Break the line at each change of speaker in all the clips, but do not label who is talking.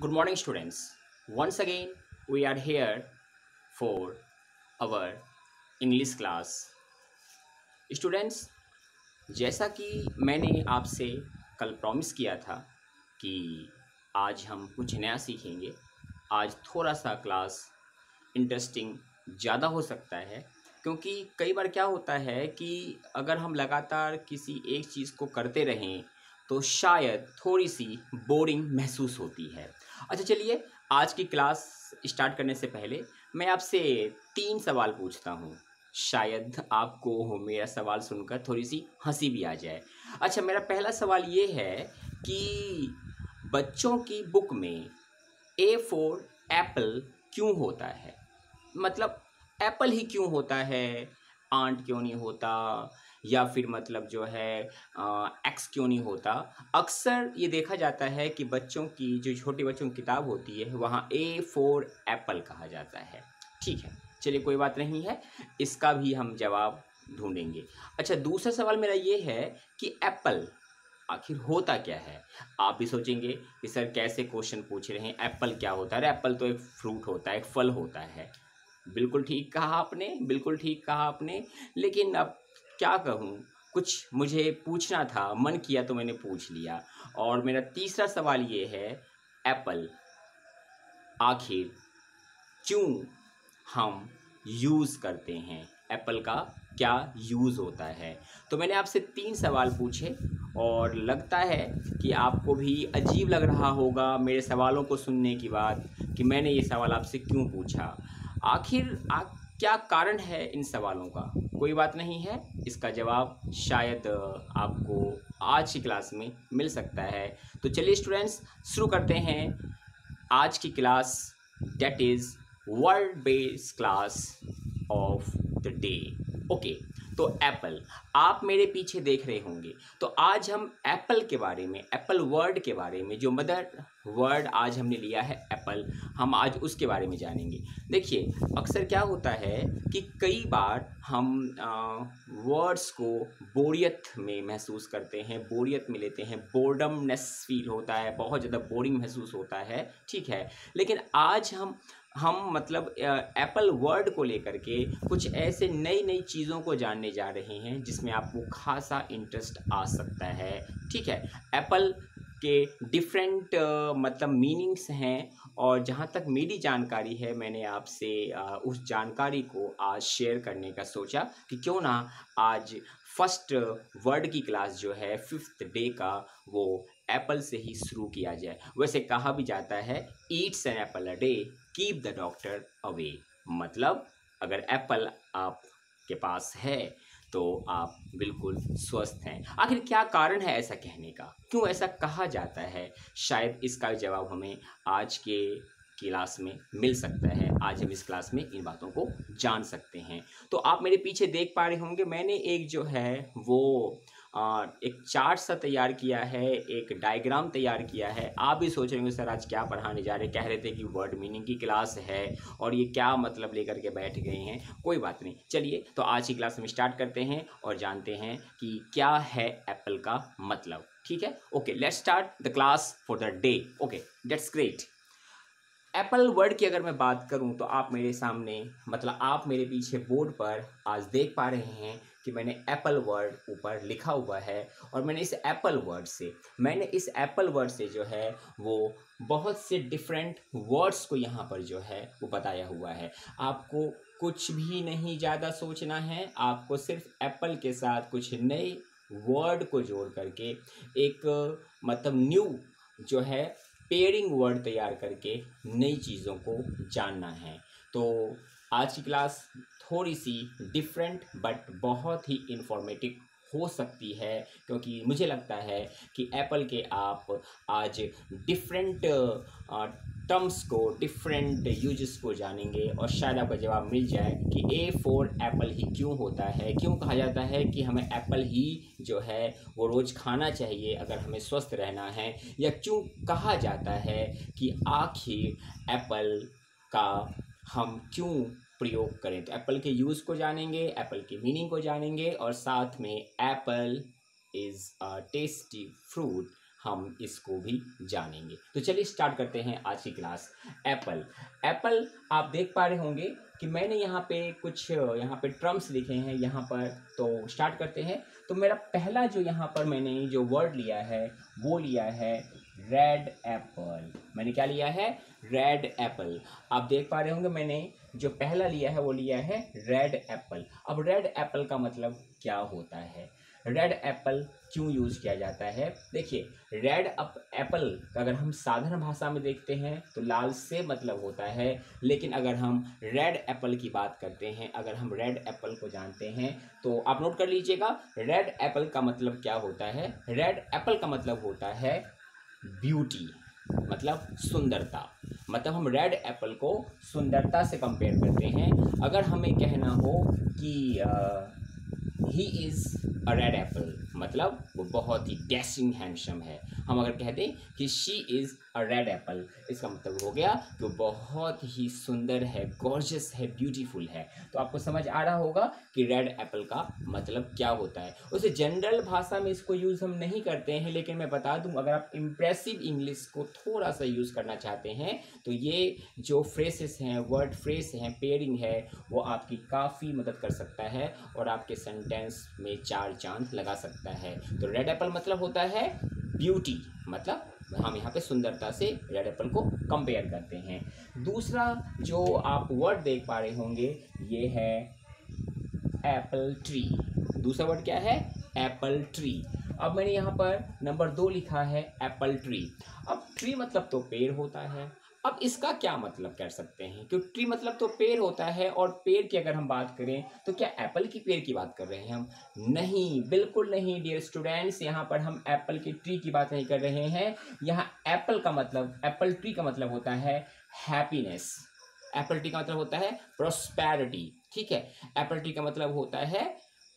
Good morning, students. Once again, we are here for our English class. Students, जैसा कि मैंने आपसे कल प्रॉमिस किया था कि आज हम कुछ नया सीखेंगे। आज थोड़ा सा क्लास इंटरेस्टिंग ज़्यादा हो सकता है, क्योंकि कई बार क्या होता है कि अगर हम लगातार किसी एक चीज़ को करते रहें तो शायद थोड़ी सी बोरिंग महसूस होती है। अच्छा, चलिए, आज की क्लास स्टार्ट करने से पहले मैं आपसे 3 सवाल पूछता हूँ। शायद आपको मेरा सवाल सुनकर थोड़ी सी हंसी भी आ जाए। अच्छा, मेरा पहला सवाल ये है कि बच्चों की बुक में ए फॉर एप्पल क्यों होता है? मतलब एप्पल ही क्यों होता है? आंट क्यों नहीं होता? या फिर मतलब जो है एक्स क्यों नहीं होता? अक्सर ये देखा जाता है कि बच्चों की जो छोटे बच्चों की किताब होती है वहाँ ए फॉर एप्पल कहा जाता है। ठीक है, चलिए, कोई बात नहीं है, इसका भी हम जवाब ढूंढेंगे। अच्छा, दूसरा सवाल मेरा ये है कि एप्पल आखिर होता क्या है? आप भी सोचेंगे कि सर कैसे क्वेश्चन पूछ रहे हैं, एप्पल क्या होता है? अरे एप्पल तो एक फ्रूट होता है, एक फल होता है। बिल्कुल ठीक कहा आपने, बिल्कुल ठीक कहा आपने। लेकिन अब क्या कहूँ, कुछ मुझे पूछना था, मन किया तो मैंने पूछ लिया। और मेरा तीसरा सवाल ये है, एप्पल आखिर क्यों हम यूज़ करते हैं? एप्पल का क्या यूज़ होता है? तो मैंने आपसे 3 सवाल पूछे और लगता है कि आपको भी अजीब लग रहा होगा मेरे सवालों को सुनने के बाद कि मैंने ये सवाल आपसे क्यों पूछा। आखिर क्या कारण है इन सवालों का? कोई बात नहीं है, इसका जवाब शायद आपको आज की क्लास में मिल सकता है। तो चलिए स्टूडेंट्स, शुरू करते हैं आज की class, that is world base class of the day. Okay, तो एप्पल, आप मेरे पीछे देख रहे होंगे। तो आज हम एप्पल के बारे में, एप्पल वर्ड के बारे में, जो मदर वर्ड आज हमने लिया है एप्पल, हम आज उसके बारे में जानेंगे। देखिए, अक्सर क्या होता है कि कई बार हम वर्ड्स को बोरियत में महसूस करते हैं, बोरियत में लेते हैं, बोर्डमनेस फील होता है, बहुत ज़्यादा बोरिंग महसूस होता है। ठीक है, लेकिन आज हम मतलब एप्पल वर्ड को लेकर के कुछ ऐसे नई नई चीज़ों को जानने जा रहे हैं जिसमें आपको खासा इंटरेस्ट आ सकता है। ठीक है, एप्पल के डिफरेंट मतलब मीनिंग्स हैं, और जहाँ तक मेरी जानकारी है मैंने आपसे उस जानकारी को आज शेयर करने का सोचा कि क्यों ना आज फर्स्ट वर्ड की क्लास जो है 5th डे का, वो एप्पल से ही शुरू किया जाए। वैसे कहा भी जाता है, eats an apple a day keep the doctor away. मतलब अगर एप्पल आपके पास है तो आप बिल्कुल स्वस्थ हैं। आखिर क्या कारण है ऐसा कहने का? क्यों ऐसा कहा जाता है? शायद इसका जवाब हमें आज के क्लास में मिल सकता है। आज हम इस क्लास में इन बातों को जान सकते हैं। तो आप मेरे पीछे देख पा रहे होंगे, मैंने एक जो है वो एक चार्ट सा तैयार किया है, एक डायग्राम तैयार किया है। आप भी सोच रहे होंगे सर आज क्या पढ़ाने जा रहे हैं, कह रहे थे कि वर्ड मीनिंग की क्लास है और ये क्या मतलब लेकर के बैठ गए हैं। कोई बात नहीं, चलिए तो आज की क्लास में स्टार्ट करते हैं और जानते हैं कि क्या है एप्पल का मतलब। ठीक है, okay, let's start the class for the day. Okay, that's great. Apple word की अगर मैं बात करूं तो आप मेरे सामने, मतलब आप मेरे पीछे बोर्ड पर आज देख पा रहे हैं कि मैंने एप्पल वर्ड ऊपर लिखा हुआ है। और मैंने इस एप्पल वर्ड से जो है वो बहुत से डिफरेंट वर्ड्स को यहाँ पर जो है वो बताया हुआ है। आपको कुछ भी नहीं ज़्यादा सोचना है, आपको सिर्फ एप्पल के साथ कुछ नए वर्ड को जोड़ करके एक मतलब न्यू जो है पेयरिंग वर्ड तैयार करके नई चीज़ों को जानना है। तो आज की क्लास थोड़ी सी डिफरेंट बट बहुत ही इंफॉर्मेटिव हो सकती है, क्योंकि मुझे लगता है कि एप्पल के आप आज डिफरेंट टर्म्स को, डिफरेंट यूजेस को जानेंगे और शायद आपका जवाब मिल जाए कि ए फॉर एप्पल ही क्यों होता है, क्यों कहा जाता है कि हमें एप्पल ही जो है वो रोज़ खाना चाहिए अगर हमें स्वस्थ रहना है, या क्यों कहा जाता है कि आखिर एप्पल का हम क्यों प्रयोग करें। तो एप्पल के यूज़ को जानेंगे, एप्पल के मीनिंग को जानेंगे और साथ में Apple is a tasty fruit, हम इसको भी जानेंगे। तो चलिए स्टार्ट करते हैं आज की क्लास। एप्पल। एप्पल आप देख पा रहे होंगे कि मैंने यहाँ पे कुछ यहाँ पे टर्म्स लिखे हैं यहाँ पर। तो स्टार्ट करते हैं। तो मेरा पहला जो यहाँ पर मैंने जो वर्ड लिया है वो लिया है रेड एप्पल। मैंने क्या लिया है? Red Apple. आप देख पा रहे होंगे मैंने जो पहला लिया है वो लिया है रेड एप्पल। अब रेड एप्पल का मतलब क्या होता है? रेड एप्पल क्यों यूज़ किया जाता है? देखिए, रेड एप्पल अगर हम साधारण भाषा में देखते हैं तो लाल से मतलब होता है, लेकिन अगर हम रेड एप्पल की बात करते हैं, अगर हम रेड एप्पल को जानते हैं तो आप नोट कर लीजिएगा, रेड एप्पल का मतलब क्या होता है? रेड एप्पल का मतलब होता है ब्यूटी, मतलब सुंदरता। मतलब हम रेड एप्पल को सुंदरता से कंपेयर करते हैं। अगर हमें कहना हो कि he is a red Apple, मतलब वो बहुत ही डैशिंग हैंडसम है। हम अगर कह दें कि she is a red Apple, इसका मतलब हो गया कि वो बहुत ही सुंदर है, गॉर्जियस है, ब्यूटीफुल है। तो आपको समझ आ रहा होगा कि रेड एप्पल का मतलब क्या होता है। उसे जनरल भाषा में इसको यूज़ हम नहीं करते हैं, लेकिन मैं बता दूं, अगर आप इम्प्रेसिव इंग्लिश को थोड़ा सा यूज़ करना चाहते हैं तो ये जो फ्रेसेस हैं, वर्ड फ्रेस हैं, पेयरिंग है, वो आपकी काफ़ी मदद कर सकता है और आपके सेंटेंस में चार चांद लगा सकता है। तो रेड एप्पल मतलब होता है ब्यूटी, मतलब हम यहाँ पे सुंदरता से रेड एप्पल को कंपेयर करते हैं। दूसरा जो आप वर्ड देख पा रहे होंगे ये है एप्पल ट्री। दूसरा वर्ड क्या है? Apple tree. अब मैंने यहाँ पर नंबर 2 लिखा है एप्पल ट्री। अब ट्री मतलब तो पेड़ होता है। अब इसका क्या मतलब कर सकते हैं? क्योंकि ट्री मतलब तो पेड़ होता है, और पेड़ की अगर हम बात करें तो क्या एप्पल की पेड़ की बात कर रहे हैं हम? नहीं, बिल्कुल नहीं डियर स्टूडेंट्स, यहाँ पर हम एप्पल की ट्री की बात नहीं कर रहे हैं। यहाँ एप्पल का मतलब, एप्पल ट्री का मतलब होता है हैप्पीनेस। एप्पल ट्री का मतलब होता है प्रॉस्पेरिटी, ठीक है। एप्पल ट्री का मतलब होता है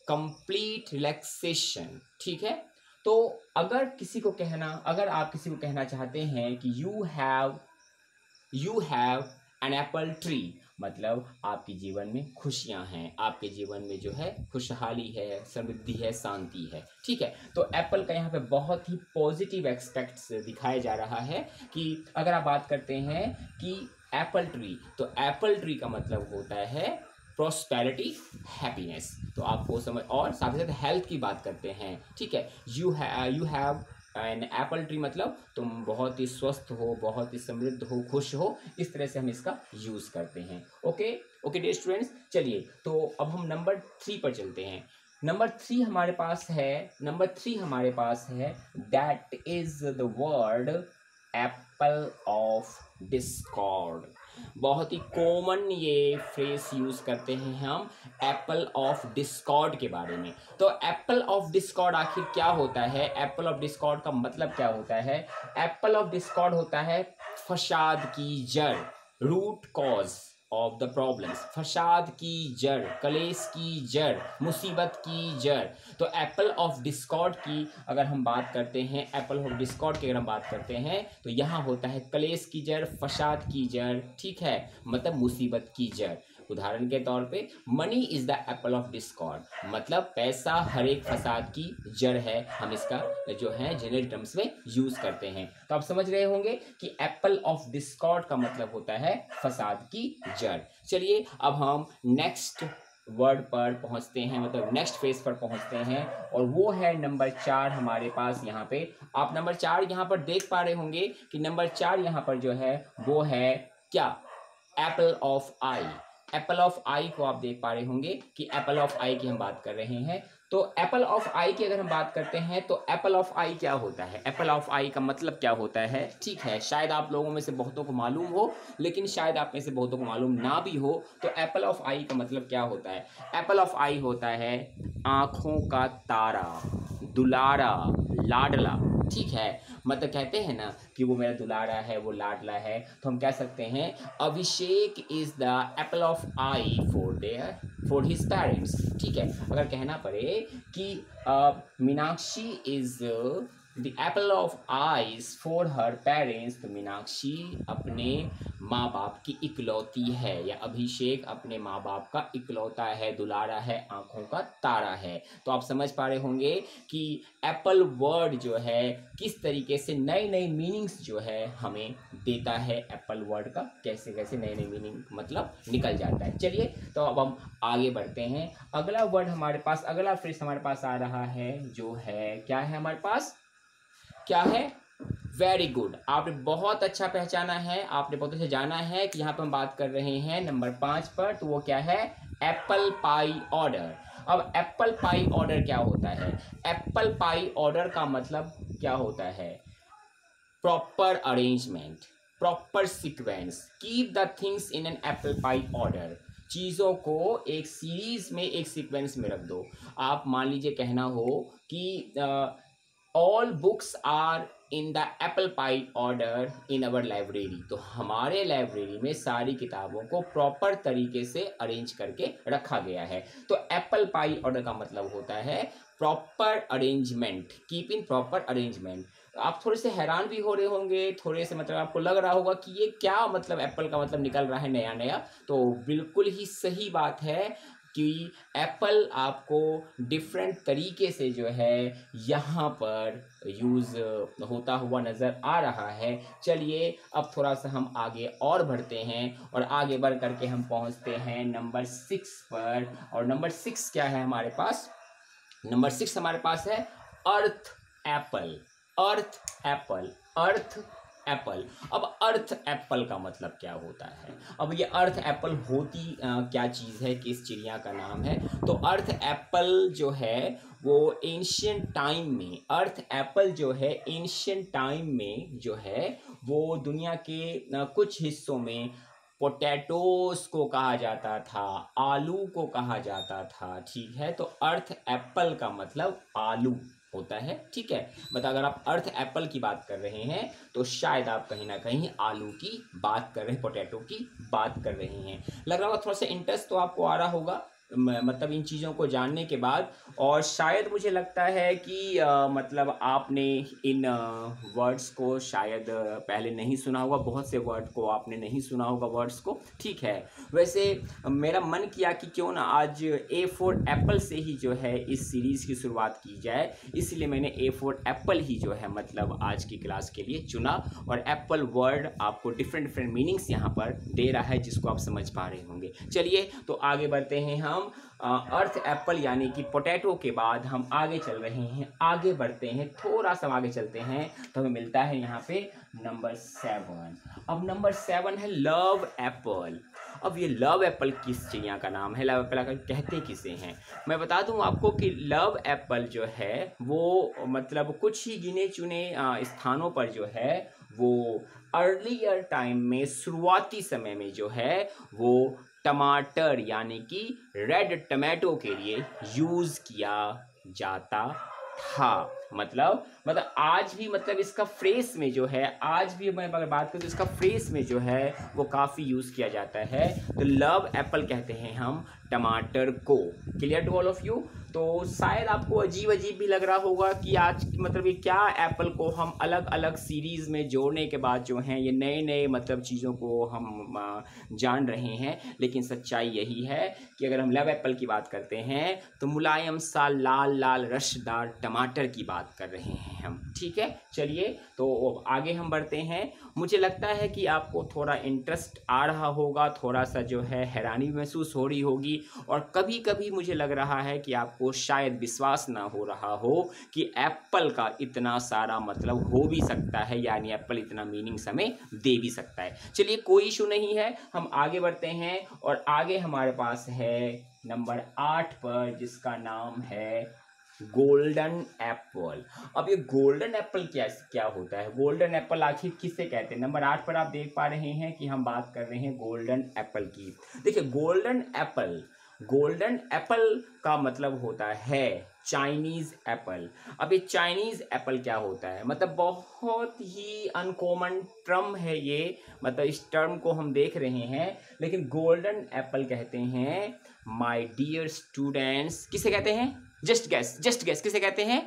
कंप्लीट रिलैक्सेशन, ठीक है। तो अगर आप किसी को कहना चाहते हैं कि you have an apple tree, मतलब आपके जीवन में खुशियां हैं, आपके जीवन में जो है खुशहाली है, समृद्धि है, शांति है, ठीक है। तो एप्पल का यहाँ पे बहुत ही पॉजिटिव एस्पेक्ट्स दिखाया जा रहा है कि अगर आप बात करते हैं कि एप्पल ट्री, तो एप्पल ट्री का मतलब होता है प्रॉस्पेरिटी, हैप्पीनेस। तो आपको समझ, और साथ ही साथ हेल्थ की बात करते हैं, ठीक है। You have an apple tree मतलब तुम बहुत ही स्वस्थ हो, बहुत ही समृद्ध हो, खुश हो, इस तरह से हम इसका यूज़ करते हैं। ओके ओके डियर स्टूडेंट्स, चलिए तो अब हम नंबर 3 पर चलते हैं। नंबर 3 हमारे पास है that is the word Apple of Discord. बहुत ही कॉमन ये फ्रेज यूज़ करते हैं हम एप्पल ऑफ डिस्कॉर्ड के बारे में। तो एप्पल ऑफ डिस्कॉर्ड आखिर क्या होता है? एप्पल ऑफ डिस्कॉर्ड का मतलब क्या होता है? एप्पल ऑफ डिस्कॉर्ड होता है फसाद की जड़, root cause of the problems. फसाद की जड़, कलेश की जड़, मुसीबत की जड़। तो एप्पल ऑफ डिस्कॉर्ड की अगर हम बात करते हैं, एप्पल ऑफ डिस्कॉर्ड की अगर हम बात करते हैं तो यहाँ होता है कलेश की जड़, फसाद की जड़, ठीक है, मतलब मुसीबत की जड़। उदाहरण के तौर पे money is the apple of Discord, मतलब पैसा हर एक फसाद की जड़ है। हम इसका जो है जनरल टर्म्स में यूज करते हैं। तो आप समझ रहे होंगे कि एप्पल ऑफ डिस्कॉर्ड का मतलब होता है फसाद की जड़। चलिए अब हम नेक्स्ट वर्ड पर पहुंचते हैं, मतलब नेक्स्ट फेज पर पहुंचते हैं, और वो है नंबर 4 हमारे पास। यहाँ पे आप नंबर 4 यहाँ पर देख पा रहे होंगे कि नंबर 4 यहाँ पर जो है वो है क्या? Apple of eye. Apple of eye को आप देख पा रहे होंगे कि एप्पल ऑफ आई की हम बात कर रहे हैं। तो एप्पल ऑफ आई की अगर हम बात करते हैं तो एप्पल ऑफ आई क्या होता है? एप्पल ऑफ आई का मतलब क्या होता है? ठीक है, शायद आप लोगों में से बहुतों को मालूम हो, लेकिन शायद आप में से बहुतों को मालूम ना भी हो। तो एप्पल ऑफ आई का मतलब क्या होता है? एप्पल ऑफ आई होता है आँखों का तारा, दुलारा, लाडला, ठीक है। मतलब कहते हैं ना कि वो मेरा दुलारा है, वो लाडला है, तो हम कह सकते हैं Abhishek is the apple of eye for his parents, ठीक है। अगर कहना पड़े कि Meenakshi is the apple of eyes for her parents. तो मीनाक्षी अपने माँ बाप की इकलौती है, या अभिषेक अपने माँ बाप का इकलौता है, दुलारा है, आंखों का तारा है। तो आप समझ पा रहे होंगे कि एप्पल वर्ड जो है किस तरीके से नई नई मीनिंग्स जो है हमें देता है। एप्पल वर्ड का कैसे कैसे नए नए मीनिंग मतलब निकल जाता है। चलिए तो अब हम आगे बढ़ते हैं। अगला वर्ड हमारे पास, अगला फ्रेज हमारे पास आ रहा है, जो है क्या है हमारे पास, क्या है, वेरी गुड। आपने बहुत अच्छा पहचाना है, आपने बहुत अच्छा जाना है कि यहाँ पर हम बात कर रहे हैं नंबर 5 पर। तो वो क्या है, एप्पल पाई ऑर्डर। अब एप्पल पाई ऑर्डर क्या होता है? एप्पल पाई ऑर्डर का मतलब क्या होता है? Proper arrangement, proper sequence, keep the things in an apple pie order. चीज़ों को एक सीरीज में, एक सीक्वेंस में रख दो। आप मान लीजिए कहना हो कि all books are in the apple pie order in our library. तो हमारे लाइब्रेरी में सारी किताबों को प्रॉपर तरीके से अरेंज करके रखा गया है। तो एप्पल पाई ऑर्डर का मतलब होता है proper arrangement, keep in proper arrangement. आप थोड़े से हैरान भी हो रहे होंगे, थोड़े से मतलब आपको लग रहा होगा कि ये क्या मतलब एप्पल का मतलब निकल रहा है नया नया। तो बिल्कुल ही सही बात है कि एप्पल आपको डिफरेंट तरीके से जो है यहाँ पर यूज़ होता हुआ नज़र आ रहा है। चलिए अब थोड़ा सा हम आगे और बढ़ते हैं, और आगे बढ़ करके हम पहुँचते हैं नंबर 6 पर। और नंबर 6 क्या है हमारे पास? नंबर 6 हमारे पास है अर्थ एप्पल। अर्थ एप्पल, अर्थ एप्पल। अब अर्थ एप्पल का मतलब क्या होता है? अब ये अर्थ एप्पल होती क्या चीज़ है, किस चिड़िया का नाम है? तो अर्थ एप्पल जो है वो एंशियंट टाइम में, अर्थ एप्पल जो है एंशियंट टाइम में जो है वो दुनिया के कुछ हिस्सों में पोटैटोस को कहा जाता था, आलू को कहा जाता था। ठीक है, तो अर्थ एप्पल का मतलब आलू होता है। ठीक है, मतलब अगर आप अर्थ एप्पल की बात कर रहे हैं तो शायद आप कहीं ना कहीं आलू की बात कर रहे हैं, पोटैटो की बात कर रहे हैं। लग रहा होगा थोड़ा सा इंटरेस्ट तो आपको आ रहा होगा मतलब इन चीज़ों को जानने के बाद। और शायद मुझे लगता है कि मतलब आपने इन वर्ड्स को शायद पहले नहीं सुना होगा, बहुत से वर्ड को आपने नहीं सुना होगा वर्ड्स को। ठीक है, वैसे मेरा मन किया कि क्यों ना आज ए फॉर एप्पल से ही जो है इस सीरीज़ की शुरुआत की जाए, इसलिए मैंने ए फॉर एप्पल ही जो है मतलब आज की क्लास के लिए चुना। और एप्पल वर्ड आपको डिफरेंट डिफरेंट मीनिंग्स यहाँ पर दे रहा है, जिसको आप समझ पा रहे होंगे। चलिए तो आगे बढ़ते हैं हम। अर्थ एप्पल यानी कि पोटैटो के बाद हम आगे चल रहे हैं, आगे बढ़ते हैं, थोड़ा सा आगे चलते हैं तो हमें मिलता है यहाँ पे नंबर 7। अब नंबर 7 है लव एप्पल। अब ये लव एप्पल किस चिड़िया का नाम है? लव एप्पल कहते किसे हैं? मैं बता दूं आपको कि लव एप्पल जो है वो मतलब कुछ ही गिने चुने स्थानों पर जो है वो अर्लियर टाइम में, शुरुआती समय में जो है वो टमाटर यानी कि रेड टमाटो के लिए यूज़ किया जाता था। मतलब आज भी मतलब इसका फ्रेस में जो है, आज भी मैं अगर बात करूँ तो इसका फ्रेस में जो है वो काफ़ी यूज़ किया जाता है। तो लव एप्पल कहते हैं हम टमाटर को। Clear to all of you? तो शायद आपको अजीब अजीब भी लग रहा होगा कि आज मतलब ये क्या एप्पल को हम अलग अलग सीरीज़ में जोड़ने के बाद जो हैं ये नए नए मतलब चीज़ों को हम जान रहे हैं। लेकिन सच्चाई यही है कि अगर हम लव एप्पल की बात करते हैं तो मुलायम सा लाल लाल रसदार टमाटर की बात कर रहे हैं हम। ठीक है, चलिए तो आगे हम बढ़ते हैं। मुझे लगता है कि आपको थोड़ा इंटरेस्ट आ रहा होगा, थोड़ा सा जो है हैरानी महसूस हो रही होगी, और कभी कभी मुझे लग रहा है कि आपको शायद विश्वास ना हो रहा हो कि एप्पल का इतना सारा मतलब हो भी सकता है, यानी एप्पल इतना मीनिंग्स हमें दे भी सकता है। चलिए कोई इशू नहीं है, हम आगे बढ़ते हैं। और आगे हमारे पास है नंबर 8 पर, जिसका नाम है गोल्डन एप्पल। अब ये गोल्डन एप्पल क्या होता है? गोल्डन एप्पल आखिर किसे कहते हैं? नंबर 8 पर आप देख पा रहे हैं कि हम बात कर रहे हैं गोल्डन एप्पल की। देखिए गोल्डन एप्पल का मतलब होता है चाइनीज़ एप्पल। अब ये चाइनीज़ एप्पल क्या होता है? मतलब बहुत ही अनकॉमन टर्म है ये, मतलब इस टर्म को हम देख रहे हैं, लेकिन गोल्डन एप्पल कहते हैं माय डियर स्टूडेंट्स। किसे कहते हैं? जस्ट गैस किसे कहते हैं?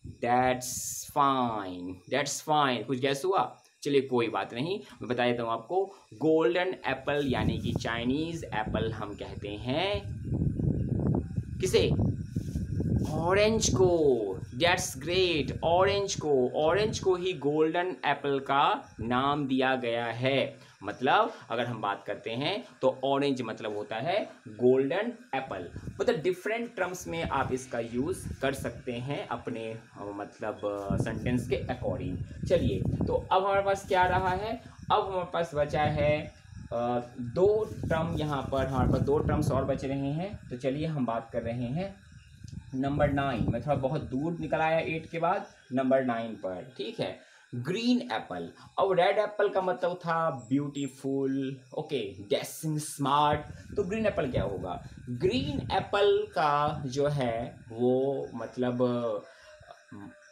That's fine. कुछ गैस हुआ? चलिए कोई बात नहीं, मैं बता देता हूँ आपको। गोल्डन एप्पल यानी कि चाइनीज एप्पल हम कहते हैं किसे? ऑरेंज को। That's great. ऑरेंज को ही गोल्डन एप्पल का नाम दिया गया है। मतलब अगर हम बात करते हैं तो ऑरेंज मतलब होता है गोल्डन एप्पल। मतलब डिफरेंट टर्म्स में आप इसका यूज कर सकते हैं अपने मतलब सेंटेंस के अकॉर्डिंग। चलिए, तो अब हमारे पास क्या रहा है? अब हमारे पास बचा है दो टर्म। यहाँ पर हमारे पास दो टर्म्स और बच रहे हैं। तो चलिए हम बात कर रहे हैं नंबर 9। मैं थोड़ा बहुत दूर निकल आया 8 के बाद, नंबर 9 पर। ठीक है, ग्रीन एप्पल। अब रेड एप्पल का मतलब था ब्यूटीफुल, ओके, गेसिंग स्मार्ट। तो ग्रीन एप्पल क्या होगा? ग्रीन एप्पल का जो है वो मतलब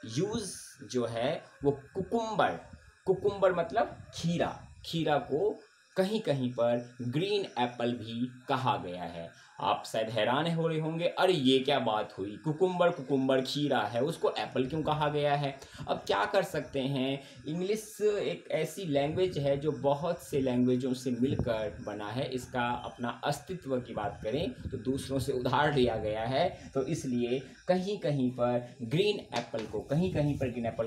यूज जो है वो कुकुम्बर मतलब खीरा को कहीं कहीं पर ग्रीन एप्पल भी कहा गया है। आप शायद हैरान हो रहे होंगे, अरे ये क्या बात हुई, कुकुम्बर खीरा है, उसको एप्पल क्यों कहा गया है? अब क्या कर सकते हैं, इंग्लिश एक ऐसी लैंग्वेज है जो बहुत से लैंग्वेजों से मिलकर बना है। इसका अपना अस्तित्व की बात करें तो दूसरों से उधार लिया गया है। तो इसलिए कहीं कहीं पर ग्रीन एप्पल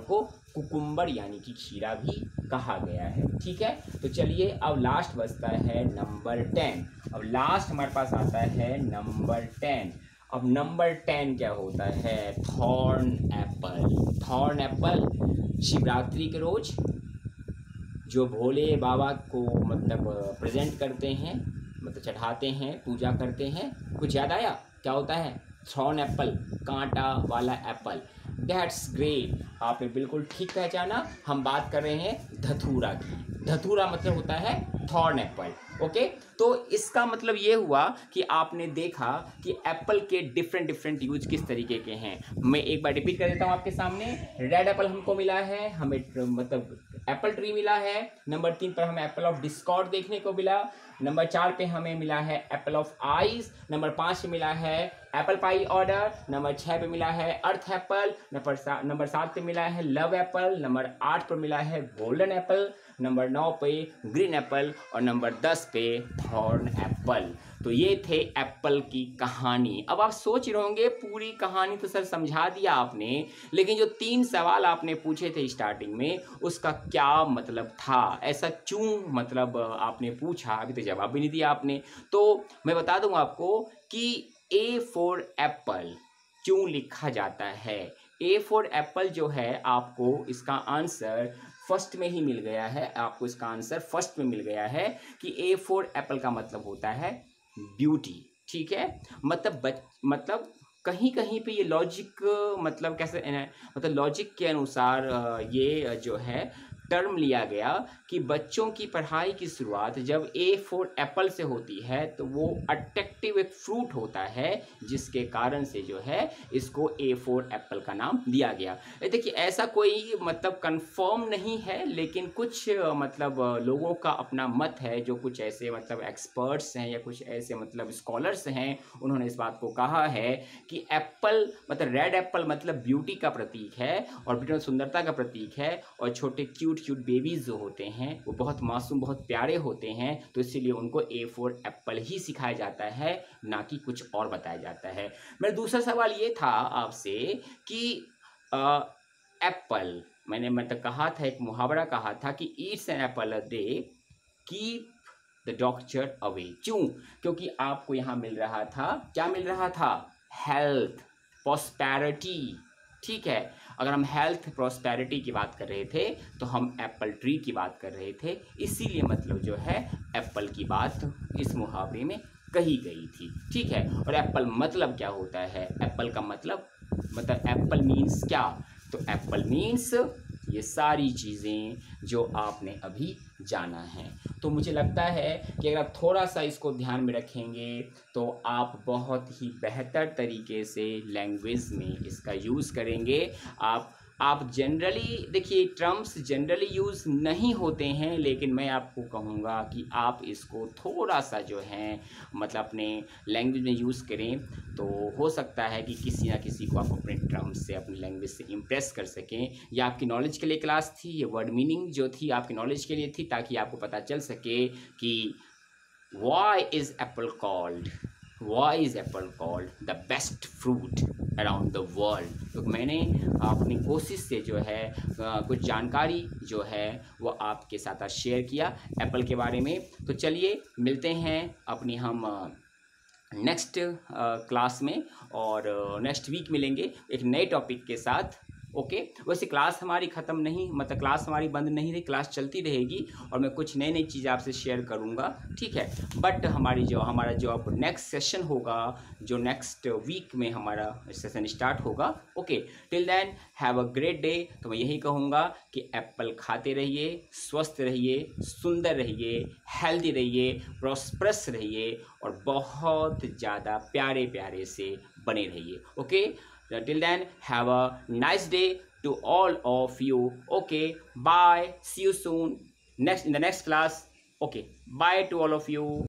को कुकुम्बर यानी कि खीरा भी कहा गया है। ठीक है, तो चलिए अब लास्ट बचता है नंबर 10। अब लास्ट हमारे पास आता है नंबर 10। अब नंबर 10 क्या होता है? थॉर्न एप्पल शिवरात्रि के रोज जो भोले बाबा को मतलब प्रेजेंट करते हैं, मतलब चढ़ाते हैं, पूजा करते हैं। कुछ याद आया क्या होता है? थॉर्न एप्पल, कांटा वाला एप्पल। दैट्स ग्रेट, आपने बिल्कुल ठीक पहचाना। हम बात कर रहे हैं धतूरा की। धतूरा मतलब होता है थॉर्न एप्पल। ओके, तो इसका मतलब ये हुआ कि आपने देखा कि एप्पल के डिफरेंट यूज किस तरीके के हैं। मैं एक बार रिपीट कर देता हूँ आपके सामने। रेड एप्पल हमको मिला है, हमें मतलब एप्पल ट्री मिला है। नंबर 3 पर हमें एप्पल ऑफ डिस्कॉर्ड देखने को मिला। नंबर 4 पे हमें मिला है एप्पल ऑफ आइज। नंबर 5 पे मिला है एप्पल पाई ऑर्डर। नंबर 6 पे मिला है अर्थ एप्पल। नंबर 7 पे मिला है लव एप्पल। नंबर 8 पर मिला है गोल्डन एप्पल। नंबर 9 पे ग्रीन एप्पल और नंबर 10 पे थॉर्न एप्पल। तो ये थे एप्पल की कहानी। अब आप सोच रहे होंगे पूरी कहानी तो सर समझा दिया आपने, लेकिन जो 3 सवाल आपने पूछे थे स्टार्टिंग में उसका क्या मतलब था? ऐसा क्यों मतलब आपने पूछा? अभी तो जवाब भी नहीं दिया आपने। तो मैं बता दूं आपको कि ए फॉर एप्पल क्यों लिखा जाता है। ए फॉर एप्पल जो है आपको इसका आंसर फर्स्ट में ही मिल गया है। आपको इसका आंसर फर्स्ट में मिल गया है कि ए फॉर एप्पल का मतलब होता है ब्यूटी। ठीक है, मतलब कहीं कहीं पे ये लॉजिक मतलब कैसे मतलब लॉजिक के अनुसार ये जो है टर्म लिया गया कि बच्चों की पढ़ाई की शुरुआत जब ए फॉर एप्पल से होती है तो वो अट्रैक्टिव एक फ्रूट होता है, जिसके कारण से जो है इसको ए फॉर एप्पल का नाम दिया गया। देखिए ऐसा कोई मतलब कंफर्म नहीं है, लेकिन कुछ मतलब लोगों का अपना मत है, जो कुछ ऐसे मतलब एक्सपर्ट्स हैं या कुछ ऐसे मतलब स्कॉलर्स हैं, उन्होंने इस बात को कहा है कि एप्पल मतलब रेड एप्पल मतलब ब्यूटी का प्रतीक है और ब्यूटी सुंदरता का प्रतीक है। और छोटे क्यूट बेबीज जो होते हैं वो बहुत मासूम, बहुत प्यारे होते हैं, तो इसीलिए उनको ए फॉर एप्पल ही सिखाया जाता है, ना कि कुछ और बताया जाता है। मेरा दूसरा सवाल ये था आपसे कि एप्पल, मैंने मतलब कहा था, एक मुहावरा कहा था कि eats an apple a day keep the doctor away. क्यों? क्योंकि आपको यहाँ मिल रहा था, क्या मिल रहा था? Health, prosperity. ठीक है, अगर हम हेल्थ प्रॉस्पेरिटी की बात कर रहे थे तो हम एप्पल ट्री की बात कर रहे थे, इसीलिए मतलब जो है एप्पल की बात इस मुहावरे में कही गई थी। ठीक है, और एप्पल मतलब क्या होता है? एप्पल का मतलब एप्पल मीन्स क्या? तो एप्पल मीन्स ये सारी चीज़ें जो आपने अभी जाना है। तो मुझे लगता है कि अगर आप थोड़ा सा इसको ध्यान में रखेंगे तो आप बहुत ही बेहतर तरीके से लैंग्वेज में इसका यूज़ करेंगे। आप आप जनरली देखिए टर्म्स जनरली यूज़ नहीं होते हैं, लेकिन मैं आपको कहूँगा कि आप इसको थोड़ा सा जो है मतलब अपने लैंग्वेज में यूज़ करें, तो हो सकता है कि किसी ना किसी को आप अपने टर्म्स से अपनी लैंग्वेज से इम्प्रेस कर सकें। या आपकी नॉलेज के लिए क्लास थी, ये वर्ड मीनिंग जो थी आपकी नॉलेज के लिए थी, ताकि आपको पता चल सके कि Why is apple called? Why is apple called the best fruit around the world? तो मैंने अपनी कोशिश से जो है कुछ जानकारी जो है वो आपके साथ शेयर किया एप्पल के बारे में। तो चलिए मिलते हैं अपनी हम नेक्स्ट क्लास में, और नेक्स्ट वीक मिलेंगे एक नए टॉपिक के साथ। ओके, वैसे क्लास हमारी ख़त्म नहीं, मतलब क्लास हमारी बंद नहीं रही, क्लास चलती रहेगी और मैं कुछ नई नई चीज़ें आपसे शेयर करूँगा, ठीक है। बट हमारा जो अब नेक्स्ट सेशन होगा, जो नेक्स्ट वीक में हमारा सेशन स्टार्ट होगा, okay. Till then have a great day. तो मैं यही कहूँगा कि एप्पल खाते रहिए, स्वस्थ रहिए, सुंदर रहिए, हेल्दी रहिए, प्रॉस्परस रहिए और बहुत ज़्यादा प्यारे प्यारे से बने रहिए। Okay, till then have a nice day to all of you. Okay, bye, see you soon in the next class. Okay, bye to all of you.